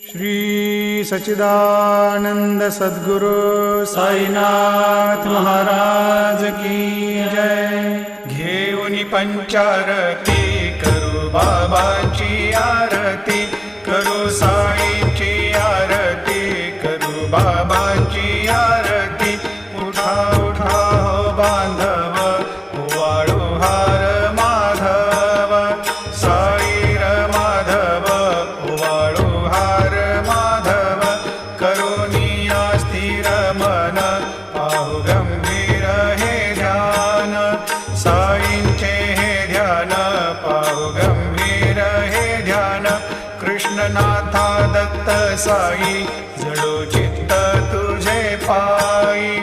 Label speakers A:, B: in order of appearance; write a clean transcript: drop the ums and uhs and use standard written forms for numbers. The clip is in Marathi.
A: श्री सच्चिदानंद सद्गुरु साईनाथ महाराज की जय। घेऊनी पंचारती करू बाबाची आरती, करू साईची आरती, करू बाबाची आरती। उठा उठा हो बांधव, वाळू हार माधव, साईर माधव, वाळू हार माधव। करुनिया स्थिर मन, पाहु गंभीर हे ध्यान, साईंचे हे ध्यान, पाहु गंभीर हे ध्यान। कृष्णनाथा दत्त साई, जडो चित्त तुझे पायी,